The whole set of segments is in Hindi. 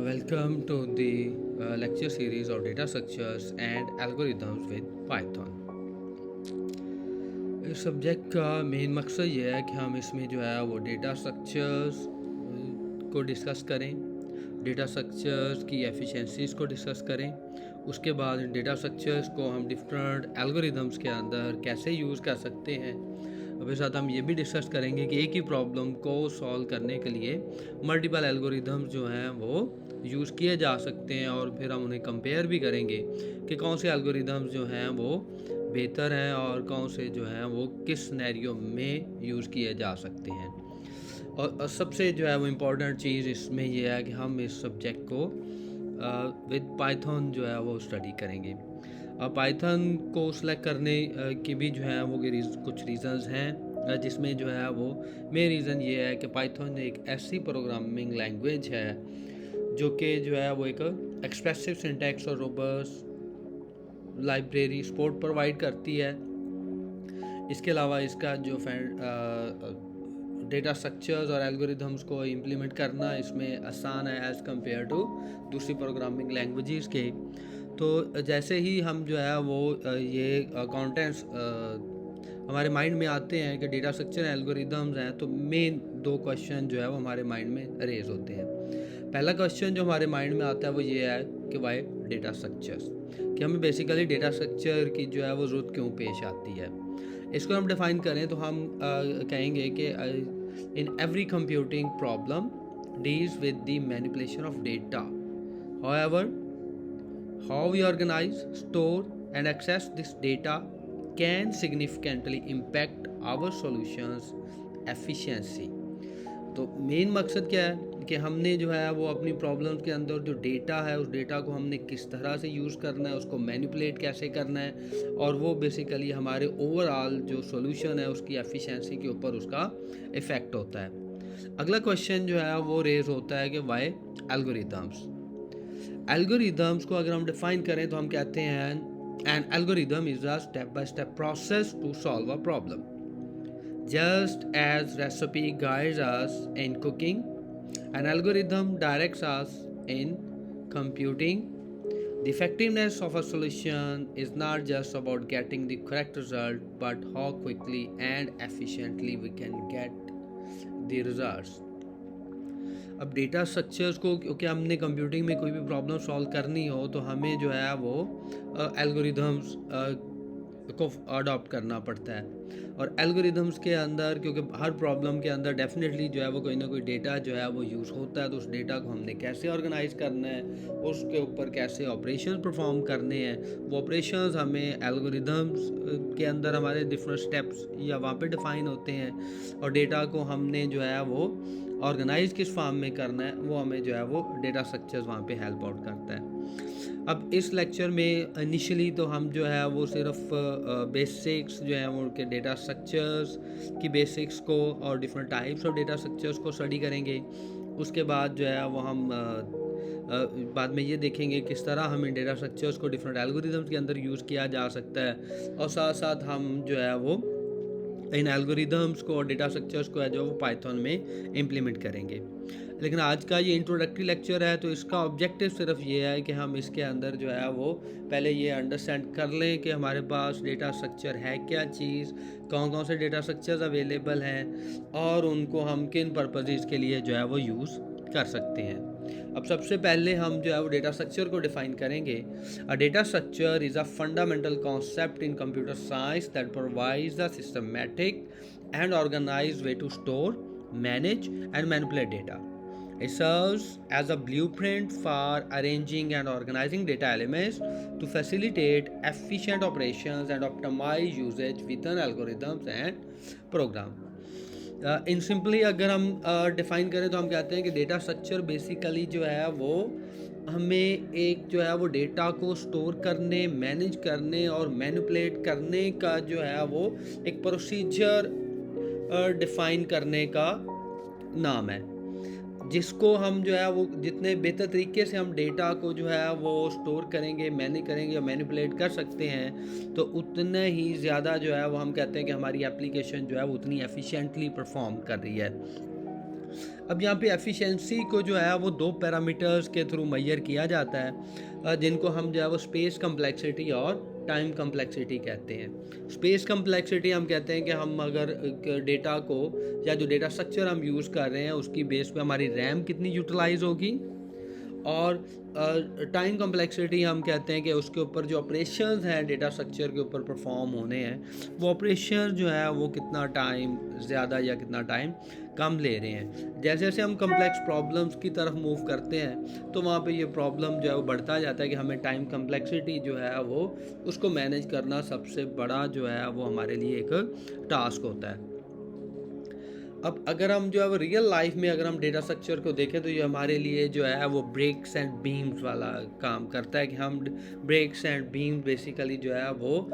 Welcome to the lecture series of data structures and algorithms with Python. इस सब्जेक्ट का मेन मकसद ये है कि हम इसमें जो है वो डेटा स्ट्रक्चर्स को डिस्कस करें, डेटा स्ट्रक्चर्स की एफिशिएंसीज को डिस्कस करें। उसके बाद डेटा स्ट्रक्चर्स को हम डिफरेंट एल्गोरिदम्स के अंदर कैसे यूज़ कर सकते हैं। अब साथ हम ये भी डिस्कस करेंगे कि एक ही प्रॉब्लम को सॉल्व करने के लिए मल्टीपल एल्गोरिदम्स जो हैं वो यूज़ किए जा सकते हैं, और फिर हम उन्हें कंपेयर भी करेंगे कि कौन से एल्गोरिदम्स जो हैं वो बेहतर हैं और कौन से जो हैं वो किस सिनेरियो में यूज़ किए जा सकते हैं। और सबसे जो है वो इम्पोर्टेंट चीज़ इसमें यह है कि हम इस सब्जेक्ट को विद पाइथन जो है वो स्टडी करेंगे। पाइथन को सिलेक्ट करने की भी जो है वो कुछ रीज़न्स हैं, जिसमें जो है वो मेन रीज़न ये है कि पाइथन एक ऐसी प्रोग्रामिंग लैंग्वेज है जो कि जो है वो एक एक्सप्रेसिव सिंटैक्स और रोबस्ट लाइब्रेरी सपोर्ट प्रोवाइड करती है। इसके अलावा इसका जो डेटा स्ट्रक्चर्स और एल्गोरिथम्स को इम्प्लीमेंट करना इसमें आसान है एज़ कम्पेयर टू दूसरी प्रोग्रामिंग लैंग्वेजेस के। तो जैसे ही हम जो है वो ये कॉन्टेंट्स हमारे माइंड में आते हैं कि डेटा स्ट्रक्चर एल्गोरिदम्स हैं, तो मेन दो क्वेश्चन जो है वो हमारे माइंड में रेज होते हैं। पहला क्वेश्चन जो हमारे माइंड में आता है वो ये है कि वाई डेटा स्ट्रक्चर्स, कि हमें बेसिकली डेटा स्ट्रक्चर की जो है वो ज़रूरत क्यों पेश आती है। इसको हम डिफ़ाइन करें तो हम कहेंगे कि in every computing problem deals with the manipulation of data. However, how we organize, store and access this data can significantly impact our solutions efficiency। तो मेन मकसद क्या है कि हमने जो है वो अपनी प्रॉब्लम्स के अंदर जो डेटा है उस डेटा को हमने किस तरह से यूज़ करना है, उसको मैनिपुलेट कैसे करना है, और वो बेसिकली हमारे ओवरऑल जो सॉल्यूशन है उसकी एफिशिएंसी के ऊपर उसका इफ़ेक्ट होता है। अगला क्वेश्चन जो है वो रेज होता है कि वाई एल्गोरिदम्स। एल्गोरिदम्स को अगर हम डिफाइन करें तो हम कहते हैं an algorithm is a step by step process to solve a problem. Just as recipe guides us in cooking, an algorithm directs us in computing. The effectiveness of a solution is not just about getting the correct result, but how quickly and efficiently we can get the results। अब डेटा स्ट्रक्चर्स को क्योंकि हमने कंप्यूटिंग में कोई भी प्रॉब्लम सॉल्व करनी हो तो हमें जो है वो एल्गोरिदम्स को अडॉप्ट करना पड़ता है। और एल्गोरिदम्स के अंदर क्योंकि हर प्रॉब्लम के अंदर डेफिनेटली जो है वो कोई ना कोई डेटा जो है वो यूज़ होता है, तो उस डेटा को हमने कैसे ऑर्गेनाइज करना है, उसके ऊपर कैसे ऑपरेशन परफॉर्म करने हैं, वो ऑपरेशंस हमें एल्गोरिदम्स के अंदर हमारे डिफरेंट स्टेप्स या वहाँ पे डिफ़ाइन होते हैं, और डेटा को हमने जो है वो ऑर्गेनाइज किस फॉर्म में करना है वो हमें जो है वो डेटा स्ट्रक्चर्स वहाँ पे हेल्प आउट करता है। अब इस लेक्चर में इनिशियली तो हम जो है वो सिर्फ बेसिक्स जो है वो उनके डेटा स्ट्रक्चर्स की बेसिक्स को और different types of data structures को स्टडी करेंगे। उसके बाद जो है वो हम बाद में ये देखेंगे किस तरह हम इन डेटा स्ट्रक्चर्स को डिफरेंट एल्गोरिदम्स के अंदर यूज़ किया जा सकता है, और साथ साथ हम जो है वो इन एल्गोरिदम्स को और डेटा स्ट्रक्चर्स को है जो वो पाइथन में इम्प्लीमेंट करेंगे। लेकिन आज का ये इंट्रोडक्टरी लेक्चर है तो इसका ऑब्जेक्टिव सिर्फ ये है कि हम इसके अंदर जो है वो पहले ये अंडरस्टैंड कर लें कि हमारे पास डेटा स्ट्रक्चर है क्या चीज़, कौन कौन से डेटा स्ट्रक्चर्स अवेलेबल हैं, और उनको हम किन पर्पसेस के लिए जो है वो यूज़ कर सकते हैं। अब सबसे पहले हम जो है वो डेटा स्ट्रक्चर को डिफाइन करेंगे। A data structure is a fundamental concept in computer science that provides the systematic and organised way to store, manage and manipulate data। It serves as a blueprint for arranging and organizing data elements to facilitate efficient operations and optimize usage within algorithms and program। In simply अगर हम डिफ़ाइन करें तो हम कहते हैं कि डेटा स्ट्रक्चर बेसिकली जो है वो हमें एक जो है वो डेटा को स्टोर करने, मैनेज करने और मैनिपुलेट करने का जो है वो एक प्रोसीजर डिफ़ाइन करने का नाम है, जिसको हम जो है वो जितने बेहतर तरीके से हम डेटा को जो है वो स्टोर करेंगे, मैनेज करेंगे या मैनिपुलेट कर सकते हैं, तो उतने ही ज़्यादा जो है वो हम कहते हैं कि हमारी एप्लीकेशन जो है वो उतनी एफिशिएंटली परफॉर्म कर रही है। अब यहाँ पे एफिशिएंसी को जो है वो दो पैरामीटर्स के थ्रू मेजर किया जाता है, जिनको हम जो है वो स्पेस कम्प्लेक्सिटी और टाइम कम्प्लेक्सिटी कहते हैं। स्पेस कम्प्लेक्सिटी हम कहते हैं कि हम अगर डेटा को या जो डेटा स्ट्रक्चर हम यूज़ कर रहे हैं उसकी बेस पे हमारी रैम कितनी यूटिलाइज होगी, और टाइम कम्प्लेक्सिटी हम कहते हैं कि उसके ऊपर जो ऑपरेशंस हैं डेटा स्ट्रक्चर के ऊपर परफॉर्म होने हैं, वो ऑपरेशन जो है वो कितना टाइम ज़्यादा या कितना टाइम कम ले रहे हैं। जैसे जैसे हम कम्प्लेक्स प्रॉब्लम्स की तरफ मूव करते हैं तो वहाँ पे ये प्रॉब्लम जो है वो बढ़ता जाता है कि हमें टाइम कम्प्लेक्सिटी जो है वो उसको मैनेज करना सबसे बड़ा जो है वो हमारे लिए एक टास्क होता है। अब अगर हम जो है वो रियल लाइफ में अगर हम डेटा स्ट्रक्चर को देखें तो ये हमारे लिए जो है वो ब्रेक्स एंड बीम्स वाला काम करता है कि हम ब्रेक्स एंड बीम्स बेसिकली जो है वो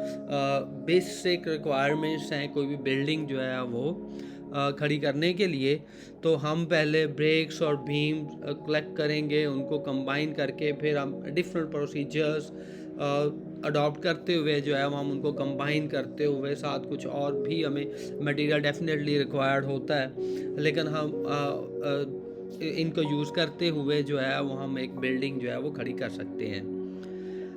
बेसिक रिक्वायरमेंट्स हैं कोई भी बिल्डिंग जो है वो खड़ी करने के लिए। तो हम पहले ब्रेक्स और बीम कलेक्ट करेंगे, उनको कंबाइन करके फिर हम डिफरेंट प्रोसीजर्स अडॉप्ट करते हुए जो है हम उनको कंबाइन करते हुए साथ कुछ और भी हमें मटेरियल डेफिनेटली रिक्वायर्ड होता है, लेकिन हम इनको यूज़ करते हुए जो है वो हम एक बिल्डिंग जो है वो खड़ी कर सकते हैं।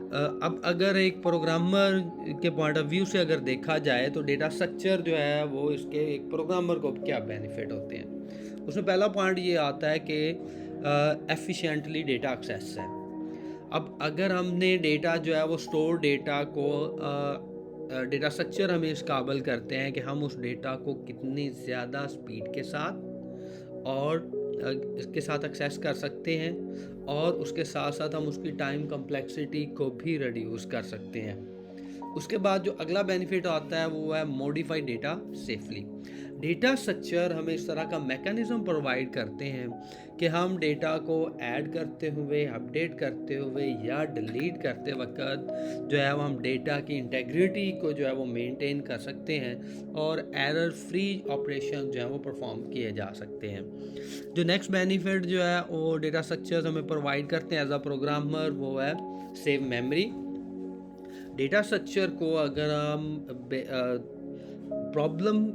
अब अगर एक प्रोग्रामर के पॉइंट ऑफ व्यू से अगर देखा जाए तो डेटा स्ट्रक्चर जो है वो इसके एक प्रोग्रामर को क्या बेनिफिट होते हैं, उसमें पहला पॉइंट ये आता है कि एफिशिएंटली डेटा एक्सेस है। अब अगर हमने डेटा जो है वो स्टोर डेटा को डेटा स्ट्रक्चर हमें इस काबिल करते हैं कि हम उस डेटा को कितनी ज़्यादा स्पीड के साथ और इसके साथ एक्सेस कर सकते हैं, और उसके साथ साथ हम उसकी टाइम कम्प्लेक्सिटी को भी रिड्यूस कर सकते हैं। उसके बाद जो अगला बेनिफिट आता है वो है modified data safely. Data structure हमें इस तरह का मैकेनिज़्म प्रोवाइड करते हैं कि हम डेटा को ऐड करते हुए, अपडेट करते हुए या डिलीट करते वक्त जो है वो हम डेटा की इंटेग्रिटी को जो है वो मेंटेन कर सकते हैं और एरर फ्री ऑपरेशन जो है वो परफॉर्म किए जा सकते हैं। जो नेक्स्ट बेनिफिट जो है वो डेटा स्ट्रक्चर्स हमें प्रोवाइड करते हैं एज अ प्रोग्रामर वो है सेव मेमोरी। डेटा स्ट्रक्चर को अगर हम प्रॉब्लम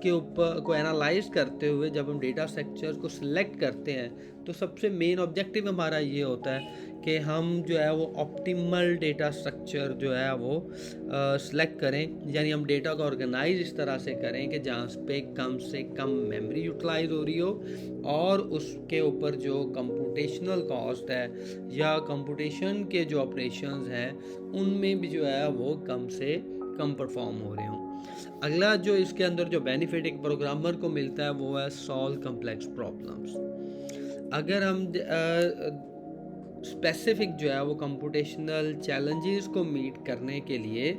के ऊपर को एनालाइज करते हुए जब हम डेटा स्ट्रक्चर को सिलेक्ट करते हैं तो सबसे मेन ऑब्जेक्टिव हमारा ये होता है कि हम जो है वो ऑप्टिमल डेटा स्ट्रक्चर जो है वो सिलेक्ट करें, यानी हम डेटा को ऑर्गेनाइज इस तरह से करें कि जहाँ पे कम से कम मेमोरी यूटिलाइज हो रही हो और उसके ऊपर जो कंप्यूटेशनल कॉस्ट है या कंप्यूटेशन के जो ऑपरेशंस हैं उनमें भी जो है वो कम से कम परफॉर्म हो रहे हों। अगला जो इसके अंदर जो बेनिफिट एक प्रोग्रामर को मिलता है वो है सॉल्व कम्प्लेक्स प्रॉब्लम्स। अगर हम स्पेसिफिक जो है वो कंप्यूटेशनल चैलेंजेस को मीट करने के लिए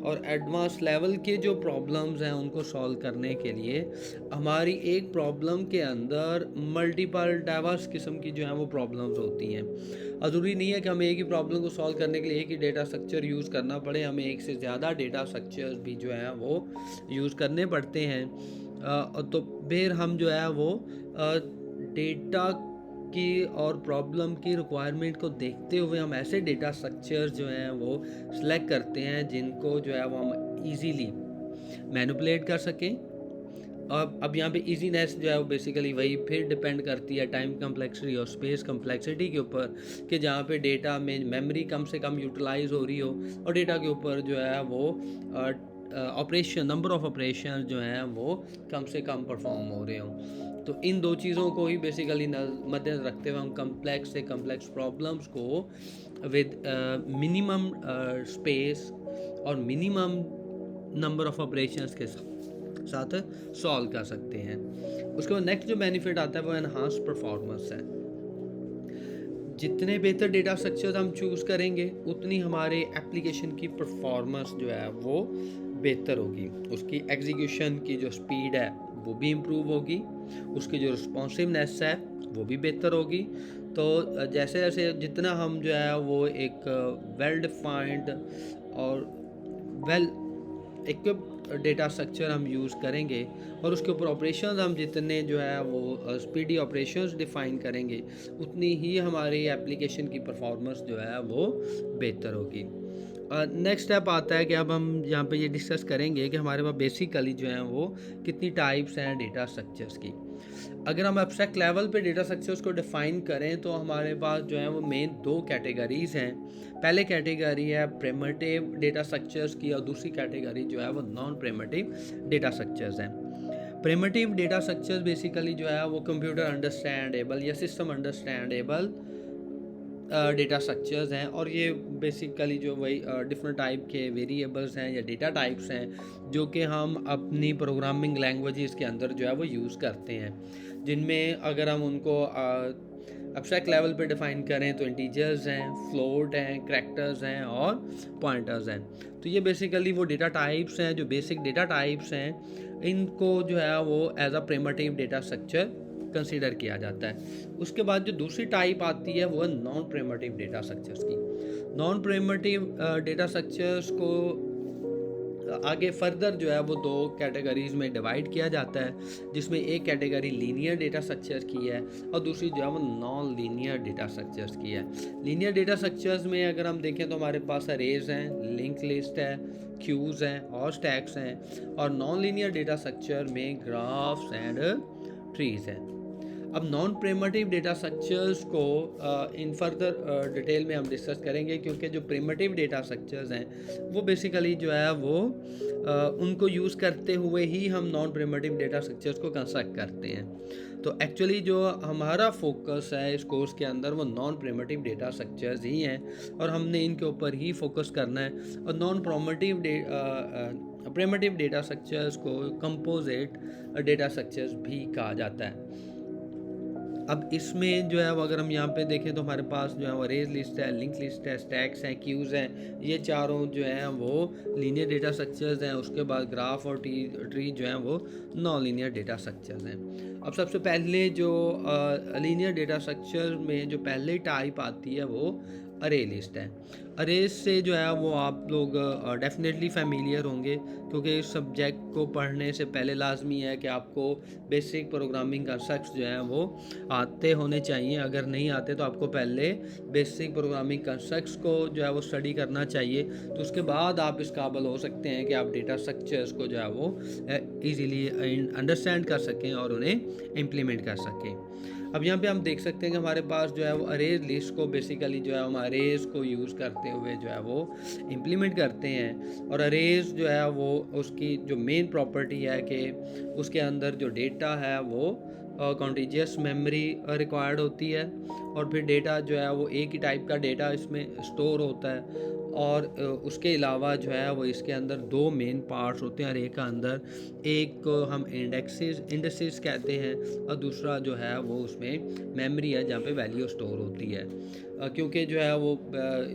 और एडवांस लेवल के जो प्रॉब्लम्स हैं उनको सॉल्व करने के लिए हमारी एक प्रॉब्लम के अंदर मल्टीपल डाइवर्स किस्म की जो है वो प्रॉब्लम्स होती हैं। ज़रूरी नहीं है कि हमें एक ही प्रॉब्लम को सॉल्व करने के लिए एक ही डेटा स्ट्रक्चर यूज़ करना पड़े, हमें एक से ज़्यादा डेटा स्ट्रक्चर्स भी जो है वो यूज़ करने पड़ते हैं। तो फिर हम जो है वो डेटा की और प्रॉब्लम की रिक्वायरमेंट को देखते हुए हम ऐसे डेटा स्ट्रक्चर्स जो हैं वो सिलेक्ट करते हैं जिनको जो है वो हम इजीली मैनिपुलेट कर सकें। अब यहाँ पे इजीनेस जो है वो बेसिकली वही फिर डिपेंड करती है टाइम कम्प्लेक्सिटी और स्पेस कम्प्लेक्सिटी के ऊपर कि जहाँ पे डेटा में मेमोरी कम से कम यूटिलाइज हो रही हो और डेटा के ऊपर जो है वो ऑपरेशन नंबर ऑफ ऑपरेशन जो हैं वो कम से कम परफॉर्म हो रहे हों। तो इन दो चीज़ों को ही बेसिकली मद्देनजर रखते हुए हम कम्प्लेक्स से कम्प्लेक्स प्रॉब्लम्स को विद मिनिमम स्पेस और मिनिमम नंबर ऑफ ऑपरेशंस के साथ सॉल्व कर सकते हैं। उसके बाद नेक्स्ट जो बेनिफिट आता है वो एनहांस परफॉर्मेंस है। जितने बेहतर डेटा स्ट्रक्चर्स हम चूज़ करेंगे उतनी हमारे एप्लीकेशन की परफॉर्मेंस जो है वो बेहतर होगी, उसकी एग्जीक्यूशन की जो स्पीड है वो भी इम्प्रूव होगी, उसकी जो रिस्पॉन्सिवनेस है वो भी बेहतर होगी। तो जैसे जैसे जितना हम जो है वो एक वेल डिफाइंड और वेल इक्विप्ड डेटा स्ट्रक्चर हम यूज़ करेंगे और उसके ऊपर ऑपरेशंस हम जितने जो है वो स्पीडी ऑपरेशंस डिफ़ाइन करेंगे उतनी ही हमारी एप्लीकेशन की परफॉर्मेंस जो है वो बेहतर होगी। नेक्स्ट स्टेप आता है कि अब हम यहाँ पे ये डिस्कस करेंगे कि हमारे पास बेसिकली जो है वो कितनी टाइप्स हैं डेटा स्ट्रक्चर्स की। अगर हम एब्स्ट्रैक्ट लेवल पे डेटा स्ट्रक्चर्स को डिफ़ाइन करें तो हमारे पास जो है वो मेन 2 कैटेगरीज़ हैं। पहले कैटेगरी है प्रिमिटिव डेटा स्ट्रक्चर्स की और दूसरी कैटेगरी जो है वो नॉन प्रिमिटिव डेटा स्ट्रक्चर्स हैं। प्रिमिटिव डेटा स्ट्रक्चर्स बेसिकली जो है वो कंप्यूटर अंडरस्टैंडेबल या सिस्टम अंडरस्टैंडेबल डेटा स्ट्रक्चर्स हैं, और ये बेसिकली जो वही डिफरेंट टाइप के वेरिएबल्स हैं या डेटा टाइप्स हैं जो कि हम अपनी प्रोग्रामिंग लैंग्वेजेस के अंदर जो है वो यूज़ करते हैं, जिनमें अगर हम उनको एब्स्ट्रैक्ट लेवल पे डिफ़ाइन करें तो इंटीजर्स हैं, फ्लोट हैं, करैक्टर्स हैं और पॉइंटर्स हैं। तो ये बेसिकली वो डेटा टाइप्स हैं, जो बेसिक डेटा टाइप्स हैं, इनको जो है वो as a primitive data structure consider किया जाता है। उसके बाद जो दूसरी टाइप आती है वो नॉन प्रिमिटिव डेटा स्ट्रक्चर्स की। नॉन प्रिमिटिव डेटा स्ट्रक्चर्स को आगे फर्दर जो है वो 2 कैटेगरीज में डिवाइड किया जाता है, जिसमें एक कैटेगरी लीनियर डेटा स्ट्रक्चर्स की है और दूसरी जो है वो नॉन लीनियर डेटा स्ट्रक्चर्स की है। लीनियर डेटा स्ट्रक्चर्स में अगर हम देखें तो हमारे पास अरेज हैं, लिंक लिस्ट है, क्यूज़ हैं और स्टैक्स हैं, और नॉन लीनियर डेटा स्ट्रक्चर में ग्राफ्स एंड ट्रीज हैं। अब नॉन प्रिमिटिव डेटा स्ट्रक्चर्स को इन फर्दर डिटेल में हम डिस्कस करेंगे, क्योंकि जो प्रिमिटिव डेटा स्ट्रक्चर्स हैं वो बेसिकली जो है वो उनको यूज़ करते हुए ही हम नॉन प्रिमिटिव डेटा स्ट्रक्चर्स को कंस्ट्रक्ट करते हैं। तो एक्चुअली जो हमारा फोकस है इस कोर्स के अंदर वो नॉन प्रिमिटिव डेटा स्ट्रक्चर्स ही हैं, और हमने इनके ऊपर ही फोकस करना है। और नॉन प्रिमिटिव डेटा स्ट्रक्चर्स को कंपोजिट डेटा स्ट्रक्चर्स भी कहा जाता है। अब इसमें जो है वो अगर हम यहाँ पे देखें तो हमारे पास जो है वो अरेज लिस्ट है, लिंक लिस्ट है, स्टैक्स हैं, क्यूज़ हैं, ये चारों जो हैं वो लीनियर डेटा स्ट्रक्चर्स हैं। उसके बाद ग्राफ और ट्री जो हैं वो नॉन लीनियर डेटा स्ट्रक्चर्स हैं। अब सबसे पहले जो लीनियर डेटा स्ट्रक्चर में जो पहले टाइप आती है वो अरे लिस्ट है। अरेज से जो है वो आप लोग डेफिनेटली फेमिलियर होंगे, क्योंकि इस सब्जेक्ट को पढ़ने से पहले लाजमी है कि आपको बेसिक प्रोग्रामिंग कंसेप्ट्स जो हैं वो आते होने चाहिए। अगर नहीं आते तो आपको पहले बेसिक प्रोग्रामिंग कंसेप्ट्स को जो है वो स्टडी करना चाहिए, तो उसके बाद आप इस काबिल हो सकते हैं कि आप डेटा स्ट्रक्चर्स को जो है वो ईज़िली अंडरस्टैंड कर सकें और उन्हें इम्प्लीमेंट कर सकें। अब यहाँ पे हम देख सकते हैं कि हमारे पास जो है वो अरेज लिस्ट को बेसिकली जो है हम अरेज को यूज़ करते हुए जो है वो इम्प्लीमेंट करते हैं। और अरेज जो है वो उसकी जो मेन प्रॉपर्टी है कि उसके अंदर जो डेटा है वो कॉन्टिजियस मेमोरी रिक्वायर्ड होती है, और फिर डेटा जो है वो एक ही टाइप का डेटा इसमें स्टोर होता है। और उसके अलावा जो है वो इसके अंदर 2 मेन पार्ट्स होते हैं अरे का अंदर। एक को हम इंडेक्सेस कहते हैं, और दूसरा जो है वो उसमें मेमोरी है जहाँ पे वैल्यू स्टोर होती है। क्योंकि जो है वो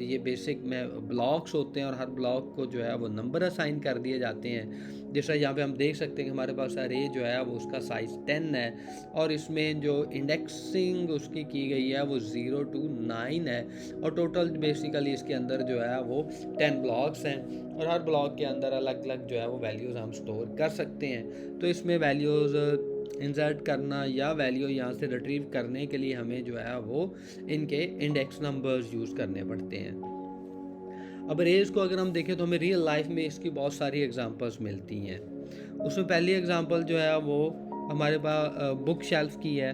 ये बेसिक में ब्लॉक्स होते हैं और हर ब्लॉक को जो है वो नंबर असाइन कर दिए जाते हैं। जैसा यहाँ पे हम देख सकते हैं कि हमारे पास अरे जो है वो उसका साइज़ 10 है, और इसमें जो इंडेक्सिंग उसकी की गई है वो 0 to 9 है, और टोटल बेसिकली इसके अंदर जो है वो 10 ब्लॉक्स हैं, और हर ब्लॉक के अंदर अलग अलग जो है वो वैल्यूज़ हम स्टोर कर सकते हैं। तो इसमें वैल्यूज़ इंसर्ट करना या वैल्यू यहाँ से रिट्रीव करने के लिए हमें जो है वो इनके इंडेक्स नंबर्स यूज़ करने पड़ते हैं। अब अरेज को अगर हम देखें तो हमें रियल लाइफ में इसकी बहुत सारी एग्जांपल्स मिलती हैं। उसमें पहली एग्जांपल जो है वो हमारे पास बुक शेल्फ की है।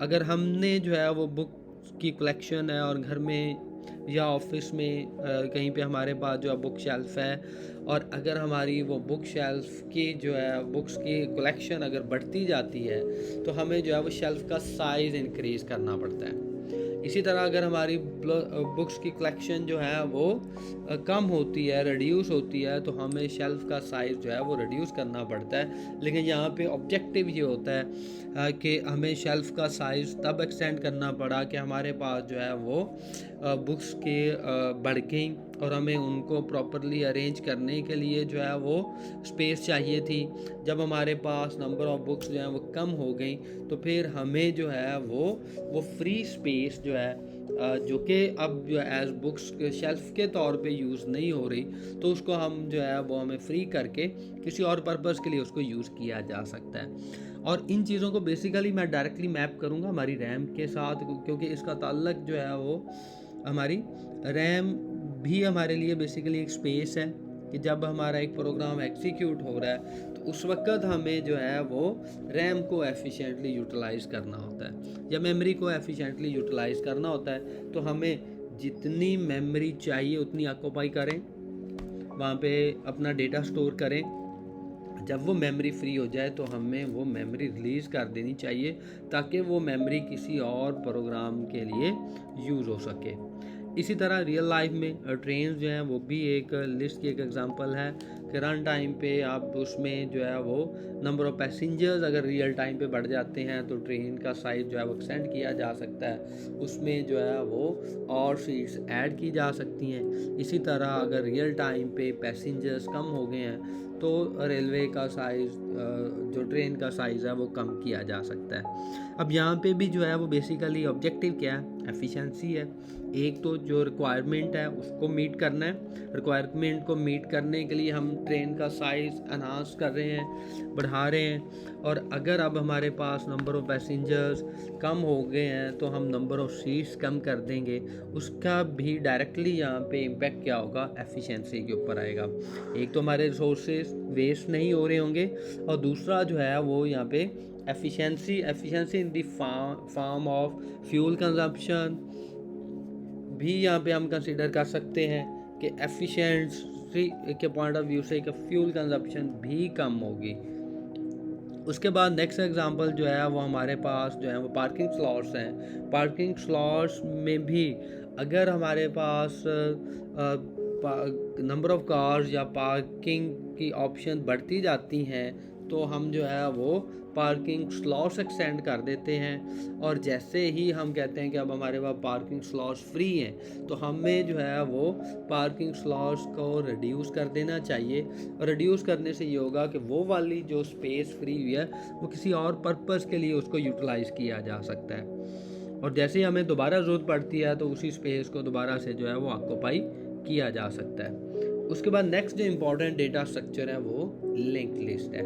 अगर हमने जो है वो बुक की कलेक्शन है और घर में या ऑफिस में कहीं पे हमारे पास जो है बुक शेल्फ है, और अगर हमारी वो बुक शेल्फ की जो है बुक्स की कलेक्शन अगर बढ़ती जाती है तो हमें जो है वो शेल्फ का साइज़ इंक्रीज़ करना पड़ता है। इसी तरह अगर हमारी बुक्स की कलेक्शन जो है वो कम होती है, रिड्यूस होती है, तो हमें शेल्फ का साइज़ जो है वो रिड्यूस करना पड़ता है। लेकिन यहाँ पे ऑब्जेक्टिव ये होता है कि हमें शेल्फ का साइज़ तब एक्सटेंड करना पड़ा कि हमारे पास जो है वो बुक्स के बढ़ गई, और हमें उनको प्रॉपरली अरेंज करने के लिए जो है वो स्पेस चाहिए थी। जब हमारे पास नंबर ऑफ़ बुक्स जो हैं वो कम हो गई तो फिर हमें जो है वो फ्री स्पेस जो है जो कि अब जो एज बुक्स शेल्फ के तौर पे यूज़ नहीं हो रही, तो उसको हम जो है वो हमें फ्री करके किसी और पर्पज़ के लिए उसको यूज़ किया जा सकता है। और इन चीज़ों को बेसिकली मैं डायरेक्टली मैप करूँगा हमारी रैम के साथ, क्योंकि इसका ताल्लुक जो है वो हमारी रैम भी हमारे लिए बेसिकली एक स्पेस है कि जब हमारा एक प्रोग्राम एग्जीक्यूट हो रहा है तो तो उस वक्त हमें जो है वो रैम को एफिशिएंटली यूटिलाइज़ करना होता है या मेमोरी को एफिशिएंटली यूटिलाइज़ करना होता है। तो हमें जितनी मेमोरी चाहिए उतनी ऑक्यूपाई करें, वहाँ पे अपना डेटा स्टोर करें। जब वो मेमोरी फ्री हो जाए तो हमें वो मेमोरी रिलीज़ कर देनी चाहिए ताकि वो मेमोरी किसी और प्रोग्राम के लिए यूज़ हो सके। इसी तरह रियल लाइफ में ट्रेन जो हैं वो भी एक लिस्ट की एक एग्जांपल है कि रन टाइम पे आप उसमें जो है वो नंबर ऑफ़ पैसेंजर्स अगर रियल टाइम पे बढ़ जाते हैं तो ट्रेन का साइज़ जो है वो एक्सटेंड किया जा सकता है, उसमें जो है वो और सीट्स ऐड की जा सकती हैं। इसी तरह अगर रियल टाइम पे पैसेंजर्स कम हो गए हैं तो रेलवे का साइज़ जो ट्रेन का साइज़ है वो कम किया जा सकता है। अब यहाँ पे भी जो है वो बेसिकली ऑब्जेक्टिव क्या है, एफिशिएंसी है। एक तो जो रिक्वायरमेंट है उसको मीट करना है, रिक्वायरमेंट को मीट करने के लिए हम ट्रेन का साइज़ एनहांस कर रहे हैं, बढ़ा रहे हैं। और अगर अब हमारे पास नंबर ऑफ़ पैसेंजर्स कम हो गए हैं तो हम नंबर ऑफ़ सीट्स कम कर देंगे, उसका भी डायरेक्टली यहाँ पे इम्पेक्ट क्या होगा, एफिशिएंसी के ऊपर आएगा। एक तो हमारे रिसोर्सेज वेस्ट नहीं हो रहे होंगे और दूसरा जो है वो यहाँ पे efficiency in the form of fuel consumption भी यहाँ पे हम कंसीडर कर सकते हैं कि एफिशिएंसी के पॉइंट ऑफ व्यू से कि फ्यूल कंजम्पशन भी कम होगी। उसके बाद नेक्स्ट एग्जांपल जो है वो हमारे पास जो है वो पार्किंग स्लॉट्स हैं। पार्किंग स्लॉट्स में भी अगर हमारे पास नंबर ऑफ़ कार्स या पार्किंग की ऑप्शन बढ़ती जाती हैं तो हम जो है वो पार्किंग स्लॉट्स एक्सटेंड कर देते हैं। और जैसे ही हम कहते हैं कि अब हमारे पास पार्किंग स्लॉट्स फ्री हैं तो हमें जो है वो पार्किंग स्लॉट्स को रिड्यूस कर देना चाहिए। और रिड्यूस करने से ये होगा कि वो वाली जो स्पेस फ्री हुई है वो किसी और पर्पस के लिए उसको यूटिलाइज़ किया जा सकता है। और जैसे ही हमें दोबारा ज़रूरत पड़ती है तो उसी स्पेस को दोबारा से जो है वो ऑक्यूपाई किया जा सकता है। उसके बाद नेक्स्ट जो इम्पॉर्टेंट डेटा स्ट्रक्चर है वो लिंक लिस्ट है।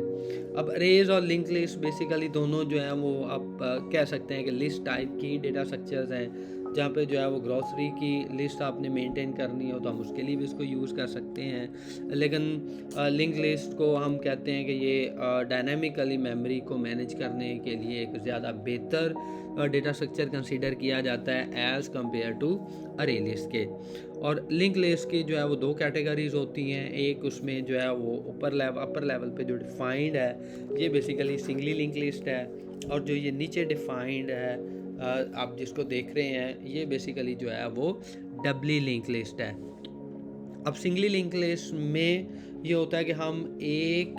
अब अरेज और लिंक लिस्ट बेसिकली दोनों जो है वो आप कह सकते हैं कि लिस्ट टाइप की डेटा स्ट्रक्चर्स हैं, जहाँ पे जो है वो ग्रॉसरी की लिस्ट आपने मेंटेन करनी हो तो हम उसके लिए भी इसको यूज़ कर सकते हैं। लेकिन लिंक लिस्ट को हम कहते हैं कि ये डायनामिकली मेमोरी को मैनेज करने के लिए एक ज़्यादा बेहतर डेटा स्ट्रक्चर कंसीडर किया जाता है एज़ कम्पेयर टू अरे लिस्ट के। और लिंक लिस्ट की जो है वो दो कैटेगरीज होती हैं। एक उसमें जो है वो अपर लेवल पे जो डिफाइंड है ये बेसिकली सिंगली लिंक लिस्ट है, और जो ये नीचे डिफाइंड है आप जिसको देख रहे हैं ये बेसिकली जो है वो डबली लिंक लिस्ट है। अब सिंगली लिंक लिस्ट में ये होता है कि हम एक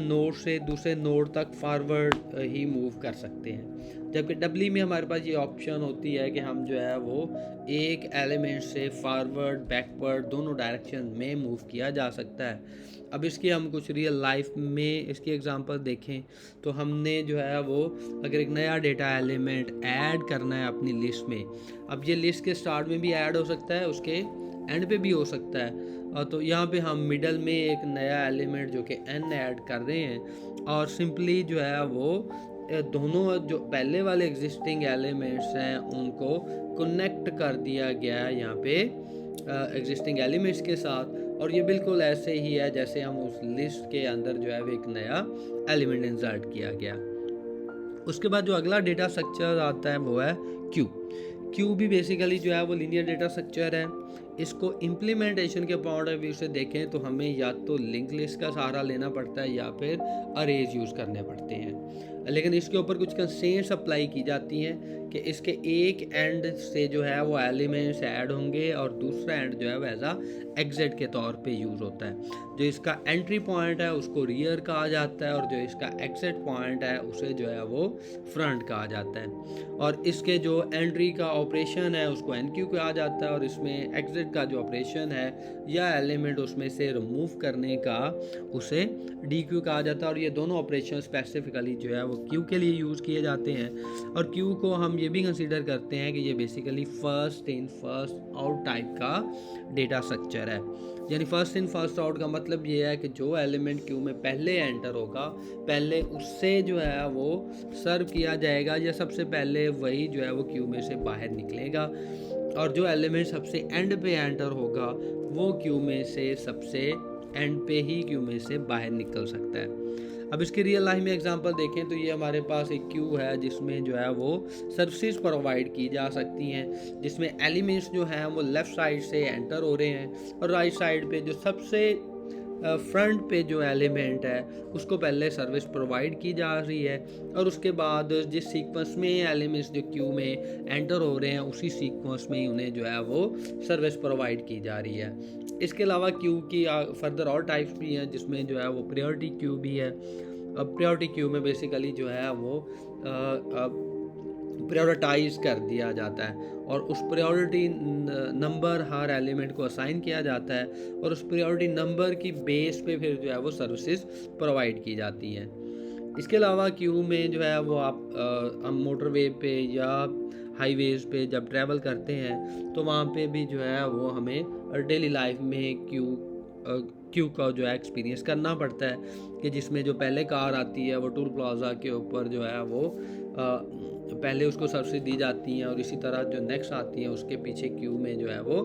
नोड से दूसरे नोड तक फॉरवर्ड ही मूव कर सकते हैं, जबकि डबली में हमारे पास ये ऑप्शन होती है कि हम जो है वो एक एलिमेंट से फॉरवर्ड बैकवर्ड दोनों डायरेक्शन में मूव किया जा सकता है। अब इसकी हम कुछ रियल लाइफ में इसकी एग्जांपल देखें तो हमने जो है वो अगर एक नया डेटा एलिमेंट ऐड करना है अपनी लिस्ट में, अब ये लिस्ट के स्टार्ट में भी ऐड हो सकता है, उसके एंड पे भी हो सकता है। तो यहाँ पे हम मिडल में एक नया एलिमेंट जो कि n ऐड कर रहे हैं और सिंपली जो है वो दोनों जो पहले वाले एग्जिस्टिंग एलिमेंट्स हैं उनको कनेक्ट कर दिया गया है यहाँ पे एग्जिस्टिंग एलिमेंट्स के साथ। और ये बिल्कुल ऐसे ही है जैसे हम उस लिस्ट के अंदर जो है वो एक नया एलिमेंट इंसर्ट किया गया। उसके बाद जो अगला डेटा स्ट्रक्चर आता है वो है क्यू भी बेसिकली जो है वो लीनियर डेटा स्ट्रक्चर है। इसको इम्प्लीमेंटेशन के पॉइंट ऑफ व्यू से देखें तो हमें या तो लिंक लिस्ट का सहारा लेना पड़ता है या फिर अरेज यूज़ करने पड़ते हैं, लेकिन इसके ऊपर कुछ कंस्ट्रेंट्स अप्लाई की जाती हैं कि इसके एक एंड से जो है वो एलिमेंट्स ऐड होंगे और दूसरा एंड जो है वो एज एग्जिट के तौर पे यूज़ होता है। जो इसका एंट्री पॉइंट है उसको रियर कहा जाता है और जो इसका एग्जिट पॉइंट है उसे जो है वो फ्रंट कहा जाता है। और इसके जो एंट्री का ऑपरेशन है उसको एनक्यू कहा जाता है और इसमें एग्जिट का जो ऑपरेशन है या एलिमेंट उसमें से रिमूव करने का उसे डी क्यू कहा जाता है। और ये दोनों ऑपरेशन स्पेसिफिकली जो है वो क्यू के लिए यूज़ किए जाते हैं। और क्यू को हम ये भी कंसीडर करते हैं कि ये basically first in first out type का डेटा स्ट्रक्चर है। यानी फर्स्ट इन फर्स्ट आउट का मतलब ये है कि जो एलिमेंट क्यू में पहले एंटर होगा पहले उससे जो है वो सर्व किया जाएगा या सबसे पहले वही जो है वो क्यू में से बाहर निकलेगा, और जो एलिमेंट सबसे एंड पे एंटर होगा वो क्यू में से सबसे एंड पे ही क्यू में से बाहर निकल सकता है। अब इसके रियल लाइफ में एग्जांपल देखें तो ये हमारे पास एक क्यू है जिसमें जो है वो सर्विसेज प्रोवाइड की जा सकती हैं, जिसमें एलिमेंट्स जो हैं वो लेफ़्ट साइड से एंटर हो रहे हैं और राइट साइड पे जो सबसे फ्रंट पे जो एलिमेंट है उसको पहले सर्विस प्रोवाइड की जा रही है और उसके बाद जिस सीक्वेंस में एलिमेंट्स जो क्यू में एंटर हो रहे हैं उसी सीक्वेंस में ही उन्हें जो है वो सर्विस प्रोवाइड की जा रही है। इसके अलावा क्यू की फर्दर और टाइप्स भी हैं जिसमें जो है वो प्रायोरिटी क्यू भी है। अब प्रायोरिटी क्यू में बेसिकली जो है वो प्रायोरिटाइज कर दिया जाता है और उस प्रायोरिटी नंबर हर एलिमेंट को असाइन किया जाता है और उस प्रायोरिटी नंबर की बेस पे फिर जो है वो सर्विसेज प्रोवाइड की जाती हैं। इसके अलावा क्यू में जो है वो आप मोटरवे पे या हाईवेज पे जब ट्रैवल करते हैं तो वहाँ पे भी जो है वो हमें डेली लाइफ में क्यू का जो है एक्सपीरियंस करना पड़ता है कि जिसमें जो पहले कार आती है वो टोल प्लाजा के ऊपर जो है वो पहले उसको सर्विस दी जाती हैं और इसी तरह जो नेक्स्ट आती हैं उसके पीछे क्यू में जो है वो